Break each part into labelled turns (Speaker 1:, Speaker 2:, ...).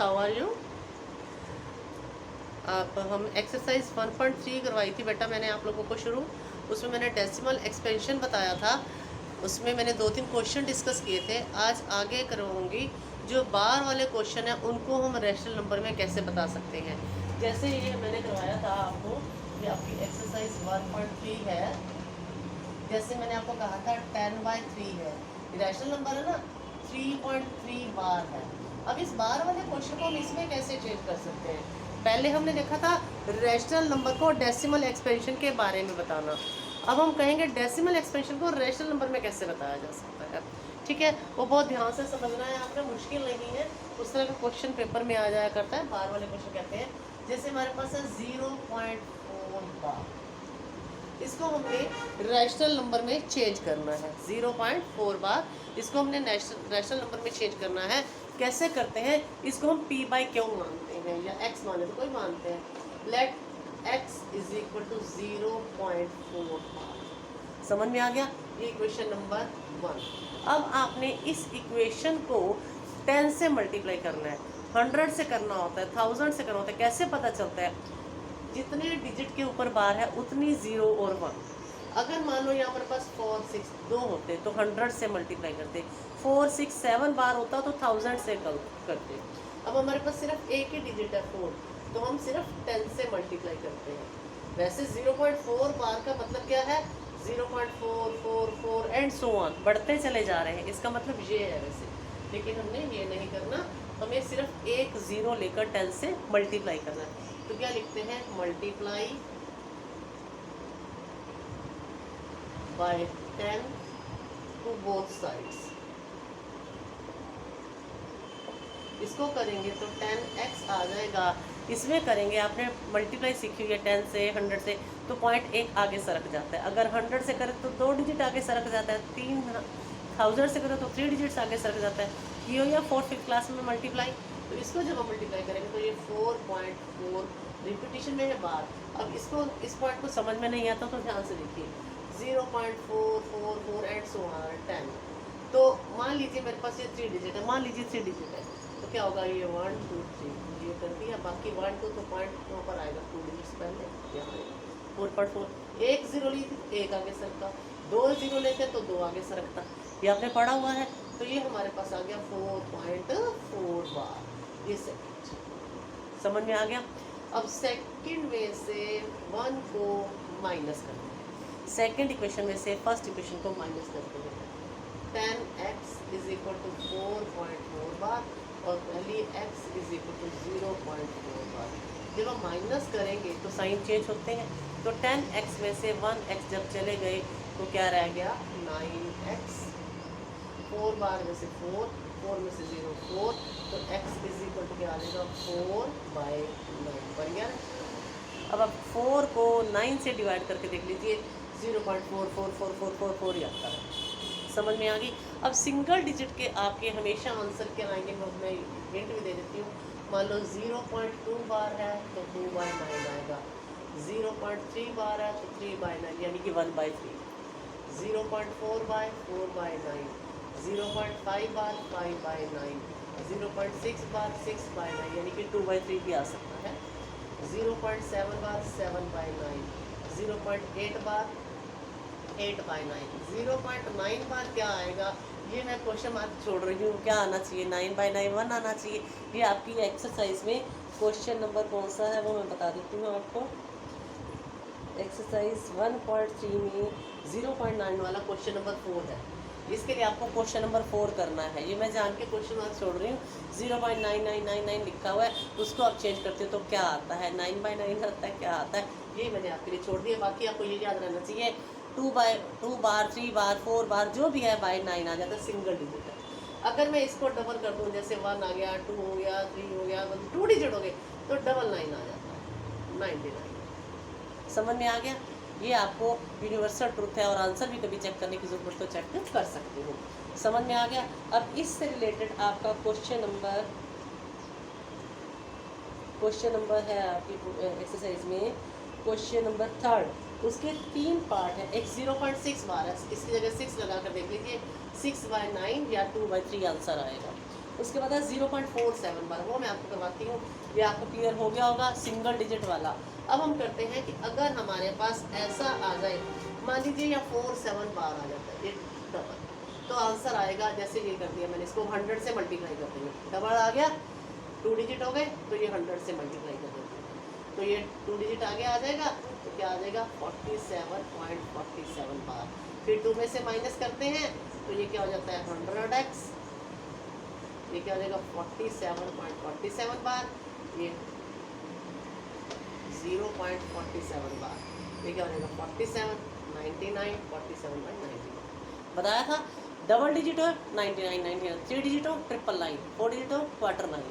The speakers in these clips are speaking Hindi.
Speaker 1: How are you. आप हम एक्सरसाइज 1.3 करवाई थी बेटा मैंने आप लोगों को शुरू। उसमें मैंने डेसिमल एक्सपेंशन बताया था। उसमें मैंने 2-3 क्वेश्चन डिस्कस किए थे। आज आगे करवाऊंगी जो बार वाले क्वेश्चन हैं उनको हम रैशनल नंबर में कैसे बता सकते हैं। जैसे ये मैंने करवाया था आपको, ये आपकी एक्सरसाइज 1.3 है। जैसे मैंने आपको कहा था 10/3 है, रैशनल नंबर है ना, 3.3 बार है। अब इस बार वाले क्वेश्चन को हम इसमें कैसे चेंज कर सकते हैं। पहले हमने देखा था रैशनल नंबर को डेसिमल एक्सपेंशन के बारे में बताना। अब हम कहेंगे डेसिमल एक्सपेंशन को रैशनल नंबर में कैसे बताया जा सकता है। ठीक है, वो बहुत ध्यान से समझना है आपने, मुश्किल नहीं है। उस तरह का क्वेश्चन पेपर में आ जाया करता है, बार वाले क्वेश्चन कहते हैं। जैसे हमारे पास है 0.4 बार, इसको हमने रैशनल नंबर में चेंज करना है। 0.4 बार इसको हमने रैशनल नंबर में चेंज करना है। कैसे करते हैं, इसको हम p/q मानते हैं या x माने तो कोई मानते हैं। Let x is equal to 0.4 bar. समझ में आ गया, ये इक्वेशन नंबर 1। अब आपने इस इक्वेशन को 10 से मल्टीप्लाई करना है, 100 से करना होता है, 1000 से करना होता है। कैसे पता चलता है, जितने डिजिट के ऊपर बार है उतनी 0 और 1। अगर मान लो यहाँ पर पास 4 6 2 होते तो 100 से मल्टीप्लाई करते, 4 6 7 बार होता तो 1000 से करते। अब हमारे पास सिर्फ एक ही डिजिट है 4, तो हम सिर्फ 10 से मल्टीप्लाई करते हैं। वैसे 0.4 बार का मतलब क्या है, 0.444 एंड सो ऑन, बढ़ते चले जा रहे हैं, इसका मतलब ये है वैसे। लेकिन हमने ये नहीं करना, हमें सिर्फ एक 0 लेकर 10 से मल्टीप्लाई करना है। तो क्या लिखते हैं, multiply by 10 to both sides. इसको करेंगे तो 10x आ जाएगा। इसमें करेंगे, आपने मल्टीप्लाई सीखी हुई है 10 से 100 से, तो पॉइंट 1 आगे सरक जाता है। अगर 100 से करें तो 2 डिजिट आगे सरक जाता है, 3000 से करें तो 3 डिजिट्स आगे सरक जाता है। ये हो या 4th क्लास में मल्टीप्लाई। तो इसको जब हम मल्टीप्लाई करेंगे तो ये 4.4 रिपीटिशन में है बार। अब इसको, इस पॉइंट को समझ में नहीं आता तो ध्यान से देखिए, 0.444 एंड सो ऑन 10। तो मान लीजिए मेरे पास ये 3 डिजिट है, मान लीजिए 3 डिजिट है, तो क्या होगा, ये 1 2 3 ये कर दिया, बाकी 1 2 तो पॉइंट वहाँ पर आएगा 2 डिजिट्स पहले यहाँ 4.4। एक 0 ली थी, एक आगे सरकता, 2 0 लेते तो 2 आगे सरकता। ये आपने पढ़ा हुआ है। तो ये हमारे पास आ गया 4.4 बार। ये सेकंड समझ में आ गया। अब सेकंड में से 1 को माइनस करते हैं, सेकंड इक्वेशन में से फर्स्ट इक्वेशन को माइनस करते हैं। 10x इज इक्वल टू 4.4 बार और पहली x इज इक्वल टू 0.4 बार। जब हम माइनस करेंगे तो साइन चेंज होते हैं। तो 10x में से 1x जब चले गए तो क्या रह गया, 9x। 4 बार में से 4 में से 0 4, तो x इज इक्वल टू क्या आ जाएगा, 4/9 बन गया। अब आप 4 को 9 से डिवाइड करके देख लीजिए, 0.44444 ही आता है। समझ में आ गई। अब सिंगल डिजिट के आपके हमेशा आंसर क्या आएंगे, मैं हिंट भी दे देती हूँ। मान लो 0.2 बार है तो 2/9 आएगा, 0.3 बार है तो 3/9 यानी कि 1/3, 0.4 बार 4/9, 0.5 बार 5/9, 0.6 बार 6/9 यानी कि 2/3 भी आ सकता है, 0.7 बार 7/9, 0.8 बार 8/9, 0.9 बार क्या आएगा, ये मैं क्वेश्चन मार्क छोड़ रही हूँ। क्या आना चाहिए, 9/9 1 आना चाहिए। ये आपकी एक्सरसाइज में क्वेश्चन नंबर कौन सा है वो मैं बता देती हूँ आपको। एक्सरसाइज 1.3 में 0.9 वाला क्वेश्चन नंबर 4 है। इसके लिए आपको क्वेश्चन नंबर 4 करना है। ये मैं जान के क्वेश्चन मार्क छोड़ रही हूँ। 0.9999 लिखा हुआ है, उसको आप चेंज करते हो तो क्या आता है, 9/9 आता है, क्या आता है, ये मैंने आपके लिए छोड़ दिया। बाकी आपको ये याद रहना चाहिए, 2 बार 3 बार 4 बार जो भी है बाय 9 आ जाता है, सिंगल डिजिट है। अगर मैं इसको डबल कर दूँ, जैसे 1 आ गया, 2 हो गया, 3 हो गया, 2 डिजिट हो गए, तो 999 आ जाता है, 99। समझ में आ गया। ये आपको यूनिवर्सल ट्रूथ है और आंसर भी कभी चेक करने की ज़रूरत तो चेक कर सकते हो। समझ में आ गया। अब इससे रिलेटेड आपका क्वेश्चन नंबर है आपकी एक्सरसाइज में, क्वेश्चन नंबर 3। उसके 3 पार्ट है। एक 0.6 बार है, इसकी जगह 6 लगा कर देख लीजिए, 6/9 या 2/3 आंसर आएगा। उसके बाद है 0.47 बार, वो मैं आपको करवाती हूँ, ये आपको क्लियर हो गया होगा सिंगल डिजिट वाला। अब हम करते हैं कि अगर हमारे पास ऐसा आ जाए, मान लीजिए या 47 बार आ जाता है ये डबल, तो आंसर आएगा जैसे ये कर दिया मैंने, इसको 100 से मल्टीप्लाई कर देंगे, डबल आ गया, 2 डिजिट हो गए, तो ये 100 से मल्टीप्लाई कर देंगे, तो ये 2 डिजिट आगे आ जाएगा, तो क्या आ जाएगा 47.47 बार। फिर 2 में से माइनस करते हैं तो ये क्या हो जाता है 100x, ये क्या हो जाएगा 47.47 बार, ये 0.47 बार, ये क्या हो जाएगा 47, 99, 47/99 बताया था। डबल डिजिट हो 99, 99, 3 डिजिट हो 999, 4 डिजिट हो 999,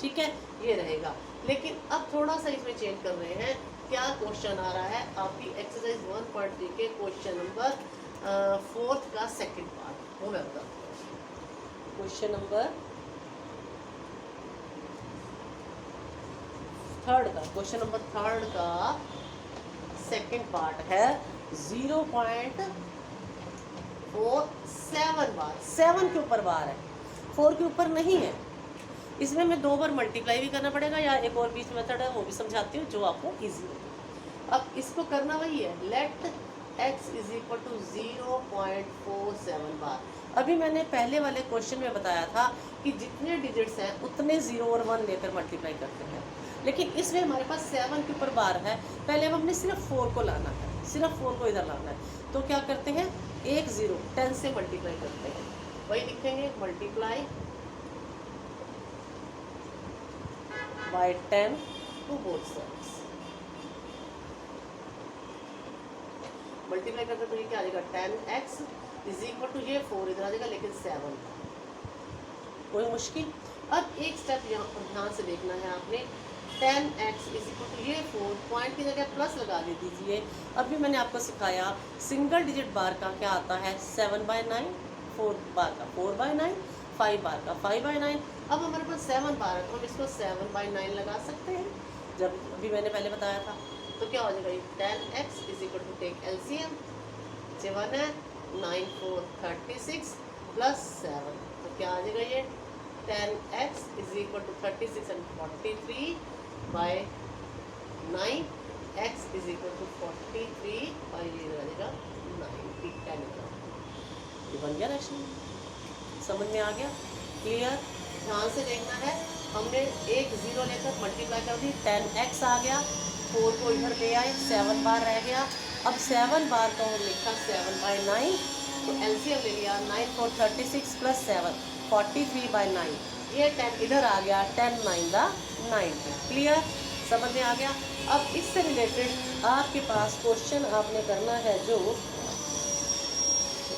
Speaker 1: ठीक है, ये रहेगा। लेकिन अब थोड़ा सा इसमें चेंज कर रहे हैं। क्या क्वेश्चन आ रहा है आपकी एक्सरसाइज 1.3 के क्वेश्चन नंबर 4 का सेकंड पार्ट, वो मैं बताता हूँ। क्वेश्चन नंबर 3 का, क्वेश्चन नंबर 3 का सेकंड पार्ट है 0.47 बार, 7 के ऊपर बार है, 4 के ऊपर नहीं है। इसमें मैं 2 बार मल्टीप्लाई भी करना पड़ेगा, या एक और बीच मेथड है वो भी समझाती हूँ जो आपको इजी हो। अब इसको करना वही है, let x is equal to 0.47 bar. अभी मैंने पहले वाले क्वेश्चन में बताया था कि जितने डिजिट्स हैं उतने 0 और 1 लेकर मल्टीप्लाई करते हैं, लेकिन इसमें हमारे पास 7 के ऊपर बार है, पहले अब हमने सिर्फ 4 को लाना है, सिर्फ 4 को इधर लाना है, तो क्या करते हैं 1 0 10 से मल्टीप्लाई करते हैं, वही लिखेंगे multiply by 10 to both sides, multiply करते तो ये क्या आ जाएगा 10x इज इक्वल टू ये 4 इधर आ जाएगा, लेकिन 7, कोई मुश्किल। अब एक स्टेप यहाँ पर ध्यान से देखना है आपने, 10x इज इक्वल टू ये 4, पॉइंट की जगह प्लस लगा दे दीजिए। अभी मैंने आपको सिखाया सिंगल डिजिट बार का क्या आता है 7/9, 4 बार का 4/9, 5 बार का 5/9। अब हमारे पास 7 बार है तो हम इसको 7/9 लगा सकते हैं, जब अभी मैंने पहले बताया था। तो क्या हो जाएगा ये 10x is equal to take LCM, 7 है 9 4 36 प्लस 7, तो क्या आ जाएगा ये 10x is equal to 36 and 43/9, x is equal to 43 और ये आ जाएगा 90, 10 ये बन गया रेशनल। समझ में आ गया, क्लियर? ध्यान से देखना है, हमने 1 0 लेकर मल्टीप्लाई कर दी, 10x आ गया, 4 को इधर ले आए, 7 बार रह गया। अब 7 बार का हम लिखा 7/9, तो एलसीएम ले लिया, 9 4 36 प्लस 7 43/9, ये 10 इधर आ गया, 10 9 दा 90, क्लियर? समझ में आ गया। अब इससे रिलेटेड आपके पास क्वेश्चन आपने करना है जो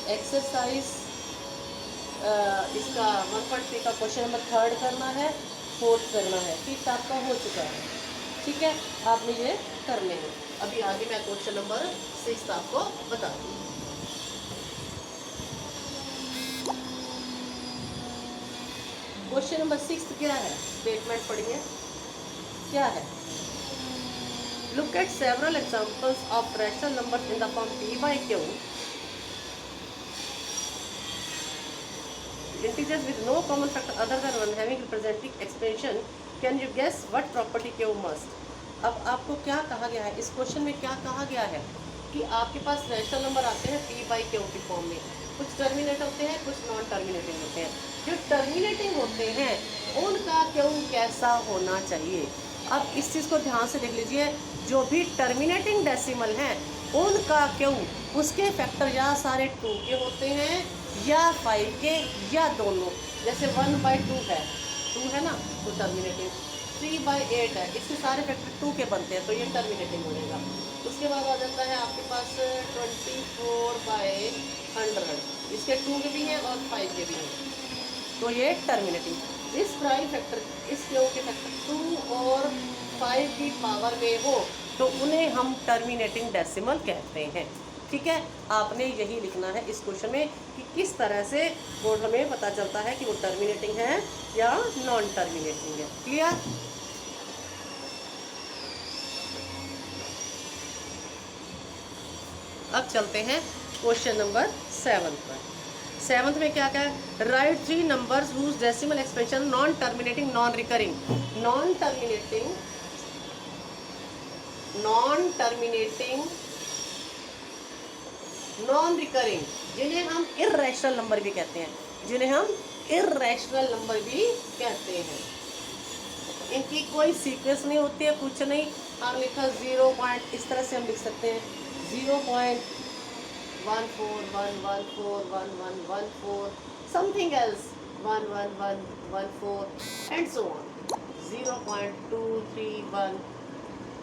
Speaker 1: एक्सरसाइज इसका 1.3 का क्वेश्चन नंबर 3 करना है, 4 करना है, ठीक आपका हो चुका है, ठीक है, आपने ये करने हैं। अभी आगे मैं क्वेश्चन नंबर 6 आपको बता दूँ। क्वेश्चन नंबर 6 क्या है, स्टेटमेंट पढ़िए क्या है। Look at several examples of rational numbers in the form p/q integers with no common factor other than 1 having representing expansion, can you guess what property q must। अब आपको क्या कहा गया है इस क्वेश्चन में, क्या कहा गया है कि आपके पास रैशनल नंबर आते हैं p/q की फॉर्म में, कुछ टर्मिनेट होते हैं, कुछ नॉन टर्मिनेटिंग होते हैं। जो टर्मिनेटिंग होते हैं उनका q कैसा होना चाहिए। अब इस चीज़ को ध्यान से देख लीजिए, जो भी टर्मिनेटिंग डेसिमल हैं उनका q उसके फैक्टर या सारे 2 के होते हैं या 5 के या दोनों। जैसे 1/2 है, 2 है ना, तो टर्मिनेटिंग, 3/8 है, इसके सारे फैक्टर 2 के बनते हैं, तो ये टर्मिनेटिंग हो जाएगा। उसके बाद आ जाता है आपके पास 24/100, इसके 2 के भी हैं और 5 के भी हैं, तो ये टर्मिनेटिंग। इस प्राइम फैक्टर, इस क्यू के फैक्टर 2 और 5 की पावर में हो तो उन्हें हम टर्मिनेटिंग डेसिमल कहते हैं, ठीक है। आपने यही लिखना है इस क्वेश्चन में कि किस तरह से वो हमें पता चलता है कि वो टर्मिनेटिंग है या नॉन टर्मिनेटिंग है, क्लियर। अब चलते हैं क्वेश्चन नंबर 7 पर। सेवंथ में क्या क्या है, write 3 numbers whose decimal expansion non terminating non recurring, non terminating non recurring, जिन्हें हम इर्रेशनल नंबर भी कहते हैं, जिन्हें हम इर्रेशनल नंबर भी कहते हैं। इनकी कोई सीक्वेंस नहीं होती है, कुछ नहीं। हम लिखा 0 पॉइंट, इस तरह से हम लिख सकते हैं 0.1411411114 something else 11114 and so on, 0.231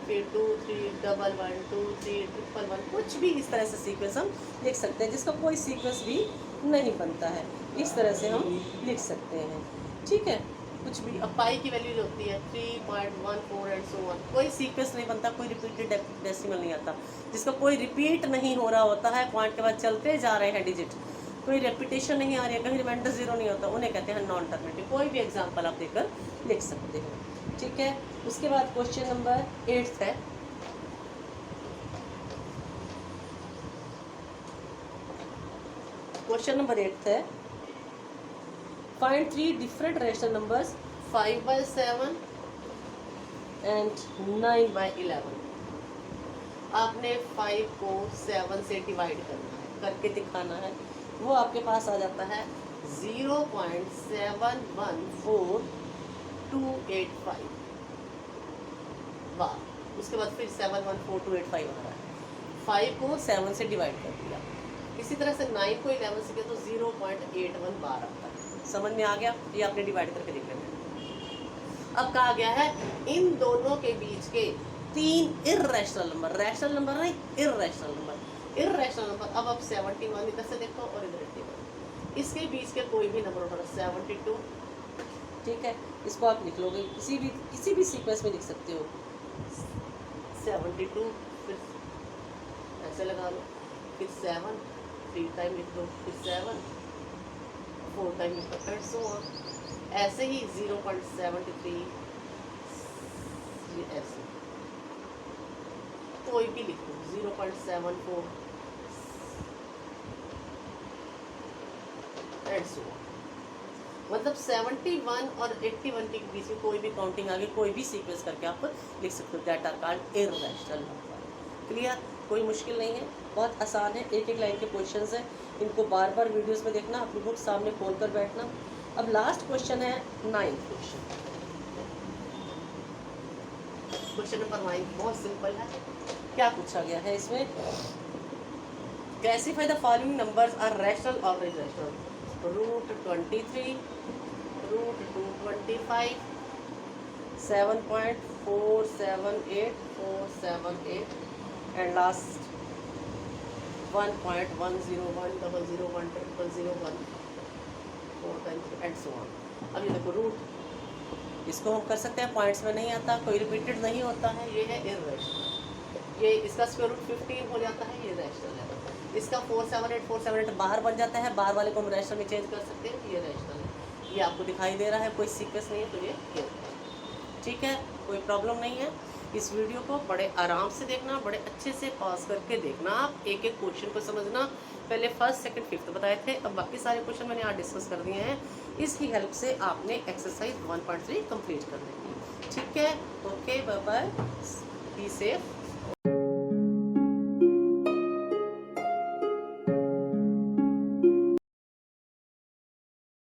Speaker 1: फिर 23112311, कुछ भी इस तरह से सीक्वेंस हम लिख सकते हैं, जिसका कोई सीक्वेंस भी नहीं बनता है। इस तरह से हम लिख सकते हैं, ठीक है। कुछ भी, अब पाई की वैल्यू जो होती है 3.14 एंड सो ऑन, कोई सीक्वेंस नहीं बनता, कोई रिपीटेड डेसिमल नहीं आता, जिसका कोई रिपीट नहीं हो रहा होता है, पॉइंट के बाद चलते जा रहे हैं डिजिट, कोई रेपिटेशन नहीं आ रही है, कहीं रिमाइंडर जीरो नहीं होता, उन्हें कहते हैं नॉन टर्मिनेटिव। कोई भी एग्जांपल आप देकर लिख सकते हो, ठीक है। उसके बाद क्वेश्चन नंबर 8 है, क्वेश्चन नंबर 8 है, find 3 different rational numbers 5/7 and 9/11। आपने 5 को 7 से डिवाइड करना है, करके दिखाना है। वो आपके पास आ जाता है 0.714285। वाह, उसके बाद फिर 714285 आ रहा है। 5 को 7 से डिवाइड कर दिया, इसी तरह से 9 को 11 से किया तो 0.81 बार आता है। समझ में आ गया? ये आपने डिवाइड करके देख लेना। अब कहा गया है इन दोनों के बीच के 3 इर्रेशनल नंबर, रैशनल नंबर नहीं, इर्रेशनल नंबर, इर्रेशनल नंबर। अब आप 71 इधर से देखो और इधर 81, इसके बीच के कोई भी नंबर उठाना, 72, ठीक है। इसको आप लिख लोगे, किसी भी सीक्वेंस में लिख सकते हो, 72, फिर ऐसे लगा लो, फिर 7 3 टाइम लिख दो, फिर 7 4 टाइम लिख दो, एंड सो ऑन। ऐसे ही 0.73, ऐसे कोई भी लिख दो, 0.74 एंड सो ऑन। मतलब 71 और 81 के बीच में कोई भी काउंटिंग आगे, कोई भी सीक्वेंस करके आप लिख सकते हो, that are called irrational number. Clear? कोई मुश्किल नहीं है, बहुत आसान है, एक एक लाइन के क्वेश्चंस हैं, इनको बार बार वीडियोस में देखना, अपनी बुक सामने खोल कर बैठना। अब लास्ट क्वेश्चन है 9th क्वेश्चन, क्वेश्चन नंबर 9 बहुत सिंपल है। क्या पूछा गया है इसमें, classify the following numbers are rational और irrational, √23, √225, 7.478478 and last 1.1010010001 4 times and so on. अब ये देखो रूट, इसको हम कर सकते हैं, पॉइंट्स में नहीं आता, कोई रिपीटेड नहीं होता है, ये है इर्रेशनल। ये इसका स्क्वायर रूट 15 हो जाता है, ये रैशनल है। इसका 478 बाहर बन जाता है, बाहर वाले को हम रैशनल में चेंज कर सकते हैं, ये रैशनल है। ये आपको दिखाई दे रहा है, कोई सीक्वेंस नहीं है, तो ये ठीक है, कोई प्रॉब्लम नहीं है। इस वीडियो को बड़े आराम से देखना, बड़े अच्छे से पॉज करके देखना, आप एक एक क्वेश्चन को समझना। पहले फर्स्ट सेकंड फिफ्थ बताए थे, अब बाकी सारे क्वेश्चन मैंने यहाँ डिस्कस कर दिए हैं। इसकी हेल्प से आपने एक्सरसाइज 1.3 कंप्लीट कर लेंगे, ठीक है। Okay, bye bye, be safe.